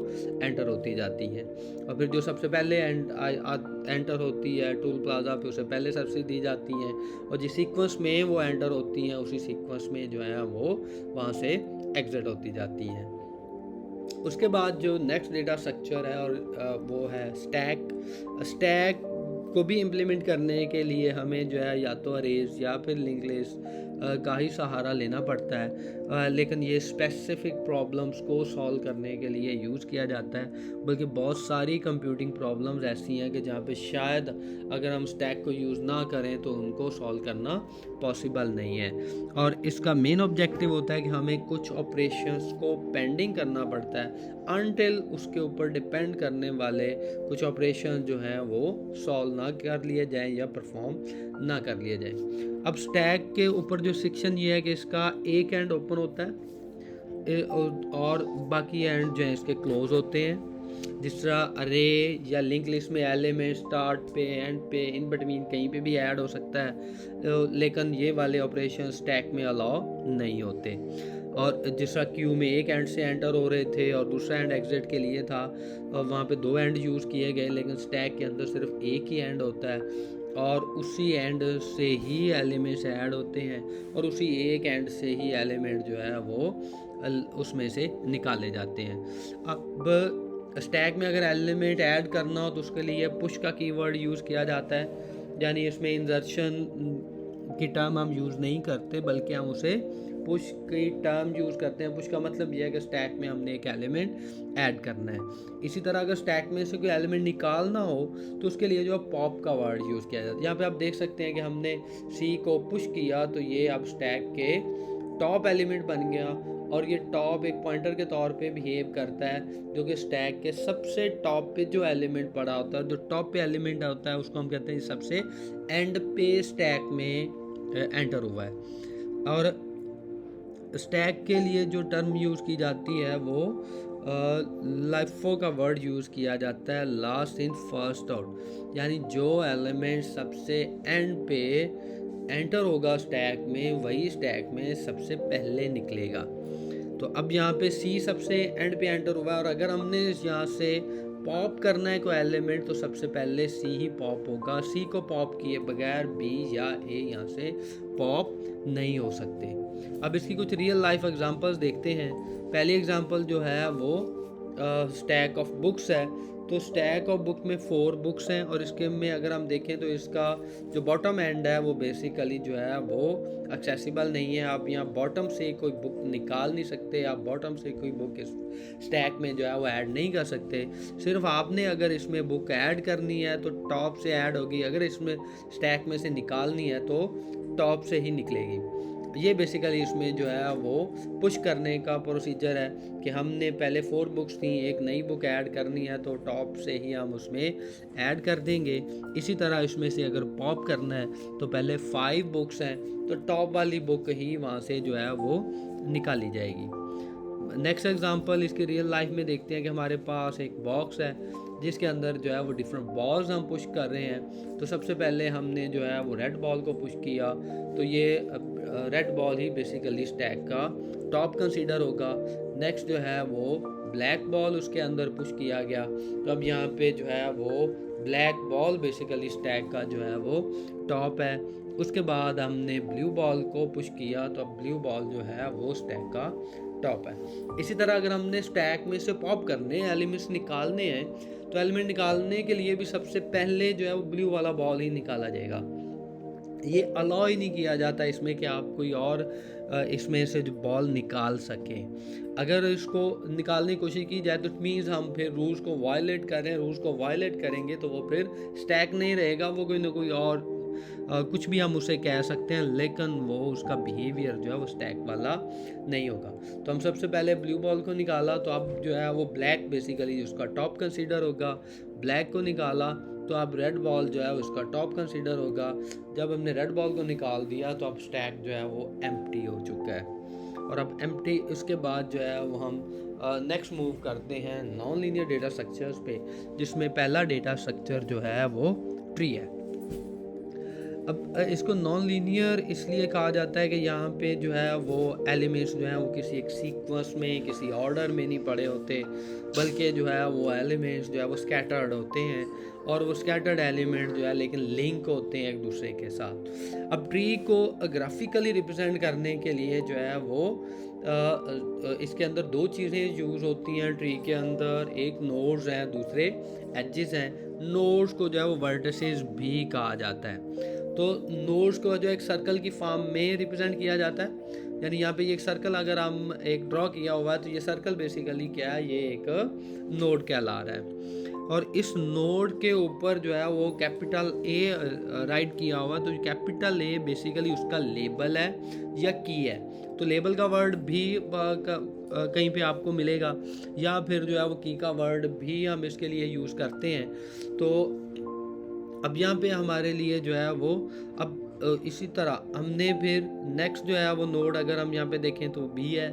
एंटर होती जाती हैं और फिर जो सबसे पहले एंटर होती है टोल प्लाजा पे उसे पहले सर्विस दी जाती हैं और जिस सीक्वेंस में वो एंटर होती हैं उसी सीक्वेंस में जो है वो वहाँ से एग्जिट होती जाती हैं। उसके बाद जो नेक्स्ट डेटा स्ट्रक्चर है और वो है स्टैक को भी इम्प्लीमेंट करने के लिए हमें जो है या तो अरेज या फिर लिंक लिस्ट का ही सहारा लेना पड़ता है, लेकिन ये स्पेसिफिक प्रॉब्लम्स को सॉल्व करने के लिए यूज़ किया जाता है। बल्कि बहुत सारी कंप्यूटिंग प्रॉब्लम्स ऐसी हैं कि जहाँ पे शायद अगर हम स्टैक को यूज़ ना करें तो उनको सॉल्व करना पॉसिबल नहीं है और इसका मेन ऑब्जेक्टिव होता है कि हमें कुछ ऑपरेशंस को पेंडिंग करना पड़ता है अनटिल उसके ऊपर डिपेंड करने वाले कुछ ऑपरेशन जो हैं वो सॉल्व ना कर लिए जाएं या परफॉर्म ना कर लिए जाएं। अब स्टैक के ऊपर जो सेक्शन ये है कि इसका एक एंड ओपन होता है और बाकी एंड जो है इसके क्लोज होते हैं। जिस तरह अरे या लिंक लिस्ट में एलिमेंट स्टार्ट पे एंड पे इन बिटवीन कहीं पे भी ऐड हो सकता है, लेकिन ये वाले ऑपरेशन स्टैक में अलाउ नहीं होते। और जिस तरह क्यू में एक एंड से एंटर हो रहे थे और दूसरा एंड एग्जिट के लिए था और वहाँ पे दो एंड यूज़ किए गए, लेकिन स्टैक के अंदर सिर्फ एक ही एंड होता है और उसी एंड से ही एलिमेंट्स ऐड होते हैं और उसी एक एंड से ही एलिमेंट जो है वो उसमें से निकाले जाते हैं। अब स्टैक में अगर एलिमेंट ऐड करना हो तो उसके लिए पुश का कीवर्ड यूज़ किया जाता है, यानी इसमें इंसर्शन की टर्म हम यूज़ नहीं करते बल्कि हम उसे पुश की टर्म यूज़ करते हैं। पुश का मतलब यह है कि स्टैक में हमने एक एलिमेंट ऐड करना है। इसी तरह अगर स्टैक में से कोई एलिमेंट निकालना हो तो उसके लिए जो पॉप का वर्ड यूज़ किया जाता है। यहाँ पे आप देख सकते हैं कि हमने सी को पुश किया तो ये अब स्टैक के टॉप एलिमेंट बन गया और ये टॉप एक पॉइंटर के तौर पे बिहेव करता है जो कि स्टैक के सबसे टॉप पे जो एलिमेंट पड़ा होता है, जो टॉप पे एलिमेंट होता है उसको हम कहते हैं सबसे एंड पे स्टैक में एंटर हुआ है। और स्टैक के लिए जो टर्म यूज़ की जाती है वो लाइफो का वर्ड यूज़ किया जाता है लास्ट इन फर्स्ट आउट, यानी जो एलिमेंट सबसे एंड पे एंटर होगा स्टैक में वही स्टैक में सबसे पहले निकलेगा। तो अब यहाँ पे सी सबसे एंड पे एंटर हुआ है और अगर हमने यहाँ से पॉप करना है कोई एलिमेंट तो सबसे पहले सी ही पॉप होगा। सी को पॉप किए बगैर बी या ए यहाँ से पॉप नहीं हो सकते। अब इसकी कुछ रियल लाइफ एग्जांपल्स देखते हैं। पहली एग्जांपल जो है वो स्टैक ऑफ बुक्स है। तो स्टैक ऑफ बुक में 4 बुक्स हैं और इसके में अगर हम देखें तो इसका जो बॉटम एंड है वो बेसिकली जो है वो एक्सेसिबल नहीं है। आप यहाँ बॉटम से कोई बुक निकाल नहीं सकते, आप बॉटम से कोई बुक इस स्टैक में जो है वो ऐड नहीं कर सकते। सिर्फ आपने अगर इसमें बुक ऐड करनी है तो टॉप से ऐड होगी, अगर इसमें स्टैक में से निकालनी है तो टॉप से ही निकलेगी। ये बेसिकली इसमें जो है वो पुश करने का प्रोसीजर है कि हमने पहले 4 बुक्स थी, एक नई बुक ऐड करनी है तो टॉप से ही हम उसमें ऐड कर देंगे। इसी तरह इसमें से अगर पॉप करना है तो पहले 5 बुक्स हैं तो टॉप वाली बुक ही वहाँ से जो है वो निकाली जाएगी। नेक्स्ट एग्जांपल इसकी रियल लाइफ में देखते हैं कि हमारे पास एक बॉक्स है जिसके अंदर जो है वो डिफरेंट बॉल्स हम पुश कर रहे हैं। तो सबसे पहले हमने जो है वो रेड बॉल को पुश किया तो ये रेड बॉल ही बेसिकली स्टैक का टॉप कंसीडर होगा। नेक्स्ट जो है वो ब्लैक बॉल उसके अंदर पुश किया गया, तो अब यहाँ पे जो है वो ब्लैक बॉल बेसिकली स्टैक का जो है वो टॉप है। उसके बाद हमने ब्लू बॉल को पुश किया, तो अब ब्लू बॉल जो है वो स्टैक का टॉप है। इसी तरह अगर हमने स्टैक में से पॉप करने एलिमेंट्स निकालने हैं, तो एलिमेंट निकालने के लिए भी सबसे पहले जो है वो ब्लू वाला बॉल ही निकाला जाएगा। ये अलाउ ही नहीं किया जाता इसमें कि आप कोई और इसमें से जो बॉल निकाल सकें। अगर इसको निकालने की कोशिश की जाए तो इट मीन्स हम फिर रूल्स को वायलेट कर रहे हैं। रूल्स को वायलेट करेंगे तो वो फिर स्टैक नहीं रहेगा, वो कोई ना कोई और कुछ भी हम उसे कह सकते हैं, लेकिन वो उसका बिहेवियर जो है वो स्टैक वाला नहीं होगा। तो हम सबसे पहले ब्लू बॉल को निकाला, तो अब जो है वो ब्लैक बेसिकली उसका टॉप कंसीडर होगा। ब्लैक को निकाला तो अब रेड बॉल जो है उसका टॉप कंसीडर होगा। जब हमने रेड बॉल को निकाल दिया तो अब स्टैक जो है वो एम्प्टी हो चुका है। और अब एम्प्टी उसके बाद जो है वो हम नेक्स्ट मूव करते हैं नॉन लीनियर डेटा स्ट्रक्चर्स पे, जिसमें पहला डेटा स्ट्रक्चर जो है वो ट्री है। अब इसको नॉन लीनियर इसलिए कहा जाता है कि यहाँ पे जो है वो एलिमेंट्स जो हैं वो किसी एक सीक्वेंस में, किसी ऑर्डर में नहीं पड़े होते, बल्कि जो है वो एलिमेंट्स जो है वो स्कैटर्ड होते हैं। और वो स्कैटर्ड एलिमेंट जो है लेकिन लिंक होते हैं एक दूसरे के साथ। अब ट्री को ग्राफिकली रिप्रेजेंट करने के लिए जो है वो इसके अंदर दो चीज़ें यूज़ होती हैं ट्री के अंदर। एक नोड्स हैं, दूसरे एजेस हैं। नोड्स को जो है वो वर्टिसेस भी कहा जाता है। तो नोड्स को जो एक सर्कल की फॉर्म में रिप्रेजेंट किया जाता है, यानी यहाँ पे एक सर्कल अगर हम एक ड्रॉ किया हुआ है तो ये सर्कल बेसिकली क्या है, ये एक नोड कहला रहा है। और इस नोड के ऊपर जो है वो कैपिटल ए राइट किया हुआ, तो कैपिटल ए बेसिकली उसका लेबल है या की है। तो लेबल का वर्ड भी कहीं पे आपको मिलेगा, या फिर जो है वो की का वर्ड भी हम इसके लिए यूज़ करते हैं। तो अब यहाँ पे हमारे लिए जो है वो अब इसी तरह हमने फिर नेक्स्ट जो है वो नोड अगर हम यहाँ पे देखें तो बी है,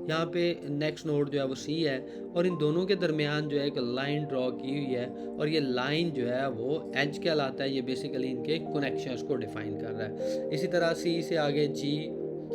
यहाँ पे नेक्स्ट नोड जो है वो सी है, और इन दोनों के दरमियान जो है एक लाइन ड्रॉ की हुई है, और ये लाइन जो है वो एज कहलाता है। ये बेसिकली इनके कनेक्शंस को डिफाइन कर रहा है। इसी तरह सी से आगे जी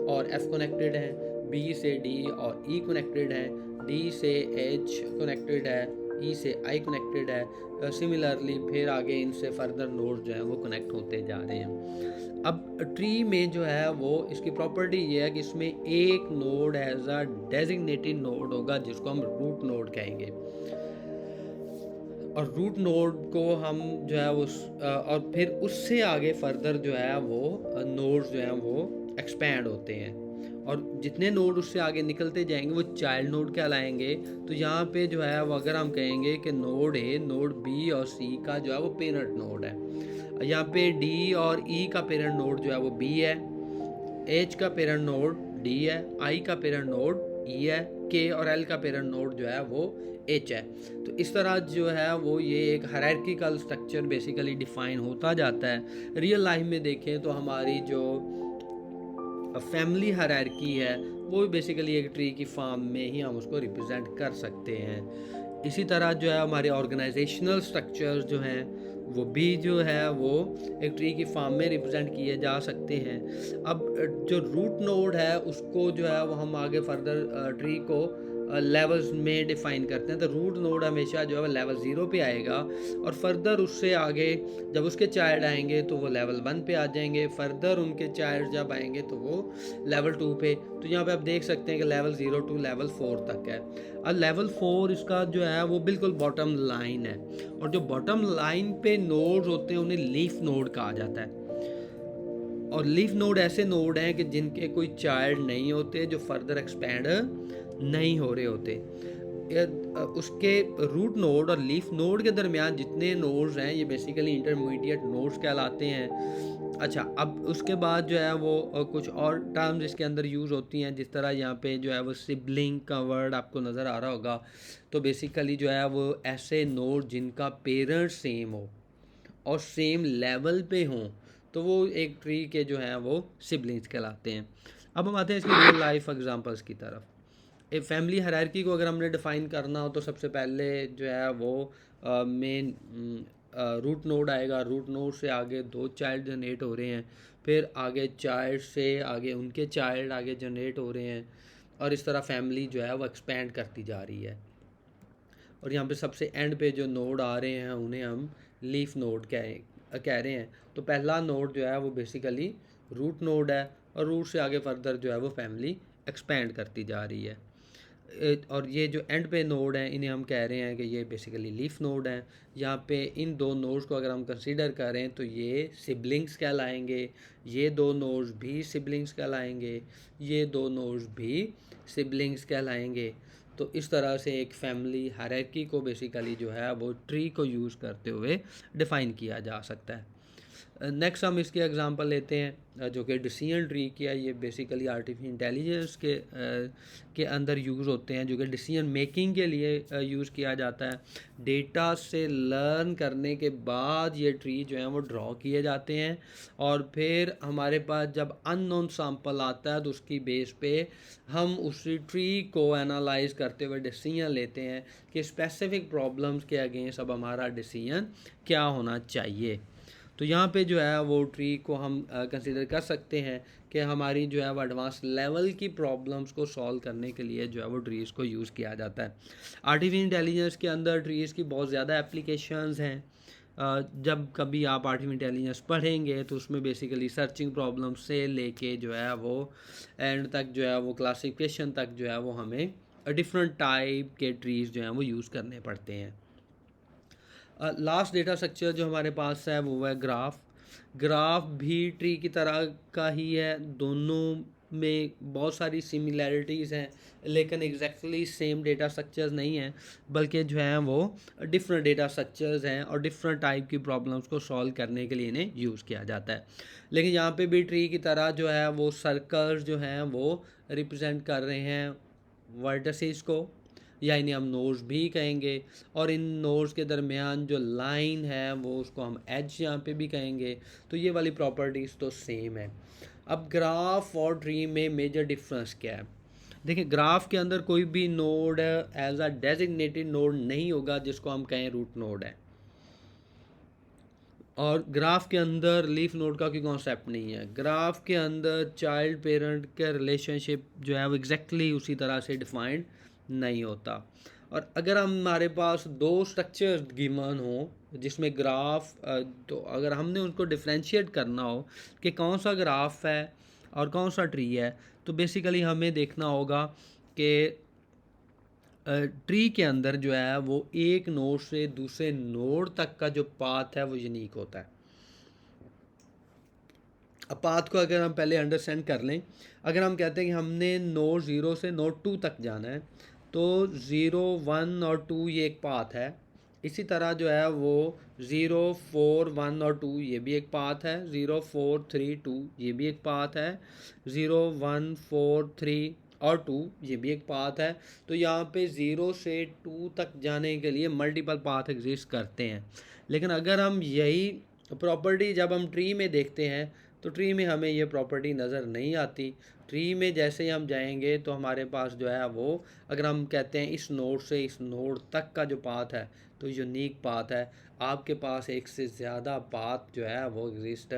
और एफ कनेक्टेड है, बी से डी और ई कनेक्टेड है, डी से एच कनेक्टेड है, ई से आई कनेक्टेड है। सिमिलरली फिर आगे इनसे फर्दर नोड जो है वो कनेक्ट होते जा रहे हैं। अब ट्री में जो है वो इसकी प्रॉपर्टी ये है कि इसमें एक node as a designated node होगा जिसको हम रूट नोड कहेंगे। और रूट नोड को हम जो है वो और फिर उससे आगे फर्दर जो है वो नोड्स जो हैं वो एक्सपैंड होते हैं, और जितने नोड उससे आगे निकलते जाएंगे वो चाइल्ड नोड कहलाएंगे। तो यहाँ पे जो है वो अगर हम कहेंगे कि नोड ए, नोड बी और सी का जो है वो पेरेंट नोड है। यहाँ पे डी और ई का पेरेंट नोड जो है वो बी है, एच का पेरेंट नोड डी है, आई का पेरेंट नोड ई है, के और एल का पेरेंट नोड जो है वो एच है। तो इस तरह जो है वो ये एक हायरार्किकल स्ट्रक्चर बेसिकली डिफाइन होता जाता है। रियल लाइफ में देखें तो हमारी जो फैमिली हायरार्की है वो बेसिकली एक ट्री की फॉर्म में ही हम उसको रिप्रेजेंट कर सकते हैं। इसी तरह जो है हमारे ऑर्गेनाइजेशनल स्ट्रक्चर्स जो हैं वो भी जो है वो एक ट्री की फॉर्म में रिप्रेजेंट किए जा सकते हैं। अब जो रूट नोड है उसको जो है वो हम आगे फर्दर ट्री को लेवल्स में डिफाइन करते हैं। तो रूट नोड हमेशा जो है वो लेवल 0 पे आएगा, और फर्दर उससे आगे जब उसके चाइल्ड आएंगे तो वो लेवल 1 पे आ जाएंगे, फर्दर उनके चाइल्ड जब आएंगे तो वो लेवल 2 पे। तो यहाँ पे आप देख सकते हैं कि लेवल 0 टू लेवल 4 तक है। और लेवल 4 इसका जो है वो बिल्कुल बॉटम लाइन है, और जो बॉटम लाइन पे नोड्स होते हैं उन्हें लीफ नोड कहा जाता है। और लीफ नोड ऐसे नोड हैं कि जिनके कोई चाइल्ड नहीं होते, जो फर्दर एक्सपैंड नहीं हो रहे होते। उसके रूट नोड और लीफ नोड के दरमियान जितने नोड्स हैं ये बेसिकली इंटरमीडिएट नोड्स कहलाते हैं। अच्छा, अब उसके बाद जो है वो कुछ और टर्म्स इसके अंदर यूज़ होती हैं, जिस तरह यहाँ पे जो है वो सिबलिंग का वर्ड आपको नज़र आ रहा होगा। तो बेसिकली जो है वो ऐसे नोड जिनका पेरेंट सेम हो और सेम लेवल पे हों, तो वो एक ट्री के जो हैं वो सिबलिंग्स कहलाते हैं। अब हम आते हैं इसकी रियल लाइफ एग्जांपल्स की तरफ। एक फैमिली हायरार्की को अगर हमने डिफ़ाइन करना हो तो सबसे पहले जो है वो मेन रूट नोड आएगा। रूट नोड से आगे 2 चाइल्ड जनरेट हो रहे हैं, फिर आगे चाइल्ड से आगे उनके चाइल्ड आगे जनरेट हो रहे हैं। और इस तरह फैमिली जो है वो एक्सपेंड करती जा रही है। और यहाँ पे सबसे एंड पे जो नोड आ रहे हैं उन्हें हम लीफ नोड कह रहे हैं। तो पहला नोड जो है वो बेसिकली रूट नोड है, और रूट से आगे फर्दर जो है वो फैमिली एक्सपेंड करती जा रही है। और ये जो एंड पे नोड हैं इन्हें हम कह रहे हैं कि ये बेसिकली लीफ नोड हैं। यहाँ पे इन दो नोड्स को अगर हम कंसीडर करें तो ये सिबलिंग्स कहलाएंगे, ये दो नोड्स भी सिबलिंग्स कहलाएंगे, ये दो नोड्स भी सिबलिंग्स कहलाएंगे। तो इस तरह से एक फैमिली हायरार्की को बेसिकली जो है वो ट्री को यूज़ करते हुए डिफ़ाइन किया जा सकता है। नेक्स्ट हम इसके एग्जांपल लेते हैं जो कि डिसीजन ट्री की है। ये बेसिकली आर्टिफिशियल इंटेलिजेंस के अंदर यूज़ होते हैं, जो कि डिसीजन मेकिंग के लिए यूज़ किया जाता है। डेटा से लर्न करने के बाद ये ट्री जो है वो ड्रॉ किए जाते हैं, और फिर हमारे पास जब अननोन सैंपल आता है तो उसकी बेस पे हम उसी ट्री को एनालाइज करते हुए डिसीजन लेते हैं कि स्पेसिफिक प्रॉब्लम्स के अगेंस्ट अब हमारा डिसीजन क्या होना चाहिए। तो यहाँ पे जो है वो ट्री को हम कंसीडर कर सकते हैं कि हमारी जो है वो एडवांस लेवल की प्रॉब्लम्स को सॉल्व करने के लिए जो है वो ट्रीज़ को यूज़ किया जाता है। आर्टिफिशियल इंटेलिजेंस के अंदर ट्रीज़ की बहुत ज़्यादा एप्लीकेशंस हैं। जब कभी आप आर्टिफिशियल इंटेलिजेंस पढ़ेंगे तो उसमें बेसिकली सर्चिंग प्रॉब्लम से लेके जो है वो एंड तक जो है वो क्लासिफिकेशन तक जो है वो हमें डिफरेंट टाइप के ट्रीज़ जो हैं वो यूज़ करने पड़ते हैं। लास्ट डेटा स्ट्रक्चर जो हमारे पास है वो है ग्राफ। ग्राफ भी ट्री की तरह का ही है, दोनों में बहुत सारी सिमिलैरिटीज़ हैं, लेकिन एग्जैक्टली सेम डेटा स्ट्रक्चर्स नहीं हैं, बल्कि जो हैं वो डिफरेंट डेटा स्ट्रक्चर्स हैं और डिफरेंट टाइप की प्रॉब्लम्स को सॉल्व करने के लिए इन्हें यूज़ किया जाता है। लेकिन यहाँ पे भी ट्री की तरह जो है वो सर्कल्स जो हैं वो रिप्रेजेंट कर रहे हैं वर्टिसेस को, या इन्हें हम नोड्स भी कहेंगे, और इन नोड्स के दरमियान जो लाइन है वो उसको हम एज यहाँ पे भी कहेंगे। तो ये वाली प्रॉपर्टीज़ तो सेम है। अब ग्राफ और ट्री में मेजर डिफरेंस क्या है? देखिए, ग्राफ के अंदर कोई भी node as a designated node नहीं होगा जिसको हम कहें रूट नोड है, और ग्राफ के अंदर लीफ नोड का कोई कॉन्सेप्ट नहीं है। ग्राफ के अंदर चाइल्ड पेरेंट का रिलेशनशिप जो है वो एग्जैक्टली उसी तरह से डिफाइंड नहीं होता। और अगर हमारे पास दो स्ट्रक्चर्स गिवन हो जिसमें ग्राफ तो अगर हमने उनको डिफ्रेंशिएट करना हो कि कौन सा ग्राफ है और कौन सा ट्री है, तो बेसिकली हमें देखना होगा कि ट्री के अंदर जो है वो एक नोड से दूसरे नोड तक का जो पाथ है वो यूनिक होता है। अब पाथ को अगर हम पहले अंडरस्टैंड कर लें, अगर हम कहते हैं कि हमने नोड 0 से नोड 2 तक जाना है, तो 0, 1 और 2 ये एक पाथ है। इसी तरह जो है वो 0, 4, 1 और 2 ये भी एक पाथ है, 0, 4, 3, 2 ये भी एक पाथ है, 0, 1, 4, 3 और 2 ये भी एक पाथ है। तो यहाँ पे 0 से 2 तक जाने के लिए मल्टीपल पाथ एग्जिस्ट करते हैं। लेकिन अगर हम यही प्रॉपर्टी जब हम ट्री में देखते हैं तो ट्री में हमें ये प्रॉपर्टी नज़र नहीं आती। ट्री में जैसे ही हम जाएंगे तो हमारे पास जो है वो, अगर हम कहते हैं इस नोड से इस नोड तक का जो पाथ है तो यूनिक पाथ है, आपके पास एक से ज़्यादा पाथ जो है वो एग्जिस्ट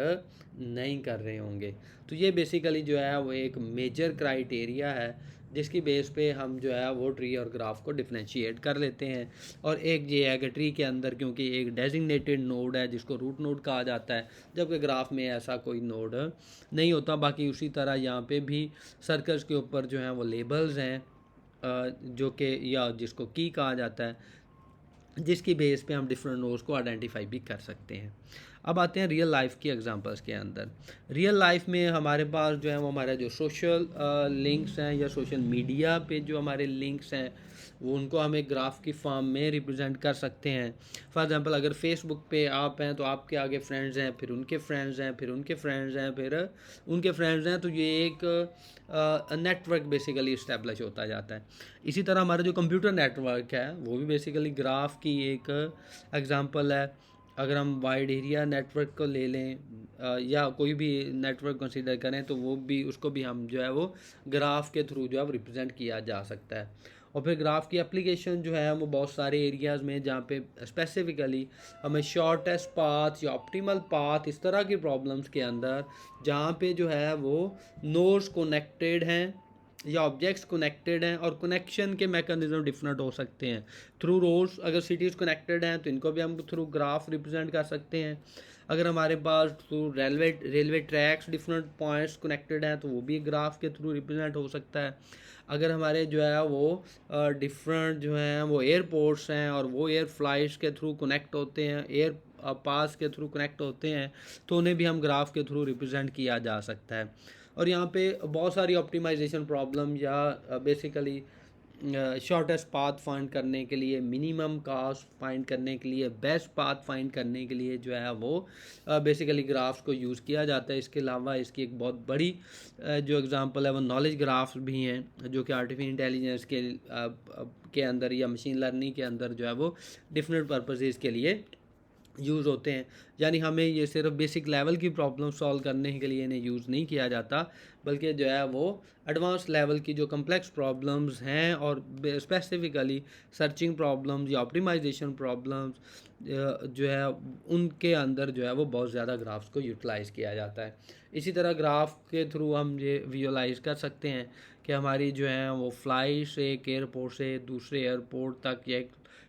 नहीं कर रहे होंगे। तो ये बेसिकली जो है वो एक मेजर क्राइटेरिया है जिसकी बेस पे हम जो है वो ट्री और ग्राफ को डिफ्रेंशिएट कर लेते हैं। और एक ये है कि ट्री के अंदर क्योंकि एक डेजिग्नेटेड नोड है जिसको रूट नोड कहा जाता है, जबकि ग्राफ में ऐसा कोई नोड नहीं होता। बाकी उसी तरह यहाँ पे भी सर्कल्स के ऊपर जो हैं वो लेबल्स हैं जो कि या जिसको की कहा जाता है, जिसकी बेस पे हम डिफरेंट नोड्स को आइडेंटिफाई भी कर सकते हैं। अब आते हैं रियल लाइफ की एग्जांपल्स के अंदर। रियल लाइफ में हमारे पास जो है वो हमारा जो सोशल लिंक्स हैं या सोशल मीडिया पे जो हमारे लिंक्स हैं वो उनको हम एक ग्राफ की फॉर्म में रिप्रेजेंट कर सकते हैं। फॉर एग्जांपल, अगर फेसबुक पे आप हैं तो आपके आगे फ्रेंड्स हैं, फिर उनके फ्रेंड्स हैं, फिर उनके फ्रेंड्स हैं, फिर उनके फ्रेंड्स हैं, तो ये एक नेटवर्क बेसिकली इस्टेब्लिश होता जाता है। इसी तरह हमारा जो कंप्यूटर नेटवर्क है वो भी बेसिकली ग्राफ की एक एग्जांपल है। अगर हम वाइड एरिया नेटवर्क को ले लें या कोई भी नेटवर्क कंसीडर करें तो वो भी, उसको भी हम जो है वो ग्राफ के थ्रू जो है रिप्रेजेंट किया जा सकता है। और फिर ग्राफ की एप्लीकेशन जो है वो बहुत सारे एरियाज़ में, जहाँ पे स्पेसिफिकली हमें शॉर्टेस्ट पाथ या ऑप्टिमल पाथ इस तरह की प्रॉब्लम्स के अंदर जहाँ पे जो है वो नोड्स कनेक्टेड हैं या ऑब्जेक्ट्स कनेक्टेड हैं और कनेक्शन के मैकेनिज्म डिफरेंट हो सकते हैं। थ्रू रोड्स अगर सिटीज़ कनेक्टेड हैं तो इनको भी हम थ्रू ग्राफ रिप्रेजेंट कर सकते हैं। अगर हमारे pass through railway tracks different points connected हैं तो वो भी ग्राफ के थ्रू रिप्रेजेंट हो सकता है। अगर हमारे जो है वो डिफरेंट जो हैं वो एयरपोर्ट्स हैं और वो एयर फ्लाइट्स के थ्रू कनेक्ट होते हैं, एयर पास के थ्रू कनेक्ट होते हैं, तो उन्हें भी हम ग्राफ के थ्रू रिप्रेजेंट किया जा सकता है। और यहाँ पे बहुत सारी ऑप्टिमाइजेशन प्रॉब्लम या बेसिकली शॉर्टेस्ट पाथ फाइंड करने के लिए, मिनिमम कास्ट फाइंड करने के लिए, बेस्ट पाथ फाइंड करने के लिए जो है वो बेसिकली ग्राफ्स को यूज़ किया जाता है। इसके अलावा इसकी एक बहुत बड़ी जो एग्जांपल है वो नॉलेज ग्राफ्स भी हैं, जो कि आर्टिफिशियल इंटेलिजेंस के अंदर या मशीन लर्निंग के अंदर जो है वो डिफरेंट पर्पसेस के लिए यूज़ होते हैं। यानी हमें ये सिर्फ बेसिक लेवल की प्रॉब्लम सॉल्व करने के लिए इन्हें यूज़ नहीं किया जाता, बल्कि जो है वो एडवांस लेवल की जो कम्प्लेक्स प्रॉब्लम्स हैं और स्पेसिफिकली सर्चिंग प्रॉब्लम्स या ऑप्टिमाइजेशन प्रॉब्लम्स जो है उनके अंदर जो है वो बहुत ज़्यादा ग्राफ्स को यूटिलाइज़ किया जाता है। इसी तरह ग्राफ के थ्रू हम ये विजुअलाइज कर सकते हैं कि हमारी जो है वो फ्लाइट से एक एयरपोर्ट से दूसरे एयरपोर्ट तक या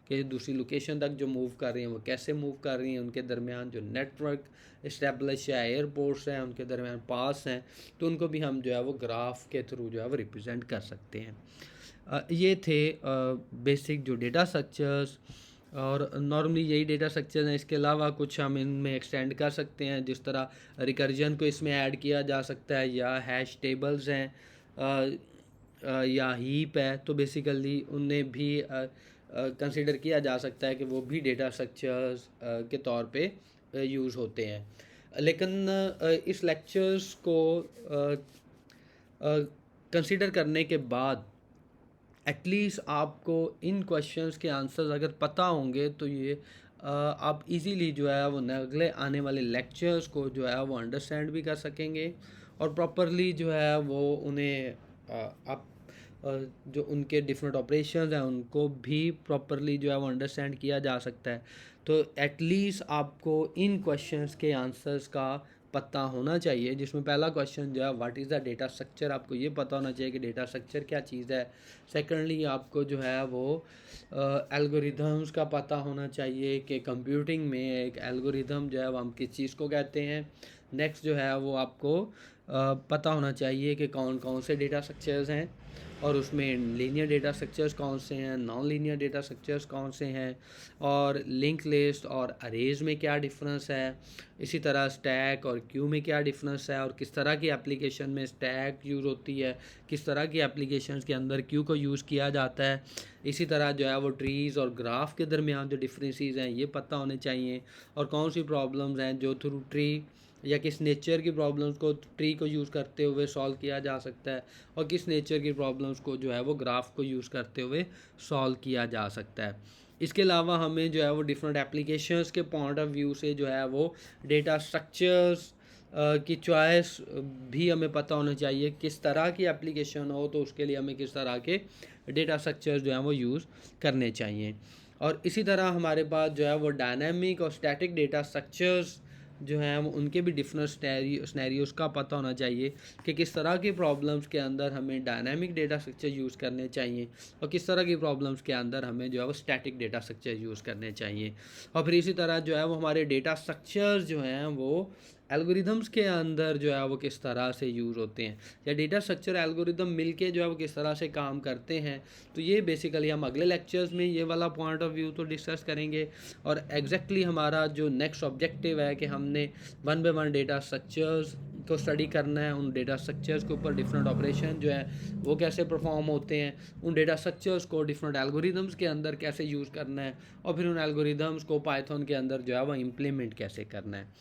कि दूसरी लोकेशन तक जो मूव कर रही हैं वो कैसे मूव कर रही हैं, उनके दरमियान जो नेटवर्क इस्टेब्लिश है, एयरपोर्ट्स हैं उनके दरमियान पास हैं, तो उनको भी हम जो है वो ग्राफ के थ्रू जो है वो रिप्रेजेंट कर सकते हैं। ये थे बेसिक जो डेटा स्ट्रक्चर्स, और नॉर्मली यही डेटा स्ट्रक्चर हैं। इसके अलावा कुछ हम इनमें एक्सटेंड कर सकते हैं, जिस तरह रिकर्जन को इसमें ऐड किया जा सकता है, या हैश टेबल्स हैं या हीप है, तो बेसिकली उन्हें भी कंसिडर किया जा सकता है कि वो भी डेटा स्ट्रक्चर्स के तौर पे यूज़ होते हैं। लेकिन इस लेक्चर्स को कंसिडर करने के बाद एटलीस्ट आपको इन क्वेश्चंस के आंसर्स अगर पता होंगे तो ये आप इजीली जो है वो अगले आने वाले लेक्चर्स को जो है वो अंडरस्टैंड भी कर सकेंगे, और प्रॉपरली जो है वो उन्हें आप जो उनके डिफरेंट ऑपरेशंस हैं उनको भी प्रॉपरली जो है वो अंडरस्टैंड किया जा सकता है। तो एटलीस्ट आपको इन क्वेश्चंस के आंसर्स का पता होना चाहिए, जिसमें पहला क्वेश्चन जो है what is the data structure, आपको ये पता होना चाहिए कि डेटा स्ट्रक्चर क्या चीज़ है। सेकेंडली आपको जो है वो एल्गोरिदम्स का पता होना चाहिए कि कंप्यूटिंग में एक एल्गोरिदम जो है वो हम किस चीज़ को कहते हैं। नेक्स्ट जो है वो आपको पता होना चाहिए कि कौन कौन से डेटा स्ट्रक्चर्स हैं, और उसमें लीनियर डेटा स्ट्रक्चर्स कौन से हैं, नॉन लीनियर डेटा स्ट्रक्चर्स कौन से हैं, और लिंक लिस्ट और अरेज में क्या डिफरेंस है। इसी तरह स्टैक और क्यू में क्या डिफरेंस है, और किस तरह की एप्लीकेशन में स्टैक यूज़ होती है, किस तरह की एप्लीकेशंस के अंदर क्यू को यूज़ किया जाता है। इसी तरह जो है वो ट्रीज़ और ग्राफ के दरमियान जो डिफरेंसेस हैं ये पता होने चाहिए, और कौन सी प्रॉब्लम्स हैं जो थ्रू ट्री या किस नेचर की प्रॉब्लम्स को ट्री को यूज़ करते हुए सॉल्व किया जा सकता है, और किस नेचर की प्रॉब्लम्स को जो है वो ग्राफ को यूज़ करते हुए सॉल्व किया जा सकता है। इसके अलावा हमें जो है वो डिफरेंट एप्लीकेशंस के पॉइंट ऑफ व्यू से जो है वो डेटा स्ट्रक्चर्स की चॉइस भी हमें पता होना चाहिए। किस तरह की एप्लीकेशन हो तो उसके लिए हमें किस तरह के डेटा स्ट्रक्चर्स जो हैं वो यूज़ करने चाहिए। और इसी तरह हमारे पास जो है वो डायनामिक और स्टैटिक डेटा स्ट्रक्चर्स जो हैं वो उनके भी डिफरेंट स्नैरियोज़ का पता होना चाहिए कि किस तरह की प्रॉब्लम्स के अंदर हमें डायनामिक डेटा स्ट्रक्चर यूज़ करने चाहिए, और किस तरह की प्रॉब्लम्स के अंदर हमें जो है वो स्टैटिक डेटा स्ट्रक्चर यूज़ करने चाहिए। और फिर इसी तरह जो है वो हमारे डेटा स्ट्रक्चर्स जो हैं वो एल्गोरिदम्स के अंदर जो है वो किस तरह से यूज़ होते हैं, या डेटा स्ट्रक्चर एल्गोरिदम मिलके जो है वो किस तरह से काम करते हैं। तो ये बेसिकली हम अगले लेक्चर्स में ये वाला पॉइंट ऑफ व्यू तो डिस्कस करेंगे, और एग्जैक्टली हमारा जो नेक्स्ट ऑब्जेक्टिव है कि हमने one by one data structures को स्टडी करना है, उन डेटा स्ट्रक्चर्स के ऊपर डिफरेंट ऑपरेशन जो है वो कैसे परफॉर्म होते हैं, उन डेटा स्ट्रक्चर्स को डिफरेंट एल्गोरिदम्स के अंदर कैसे यूज़ करना है, और फिर उन एल्गोरिदम्स को पाइथन के अंदर जो है वो इम्प्लीमेंट कैसे करना है।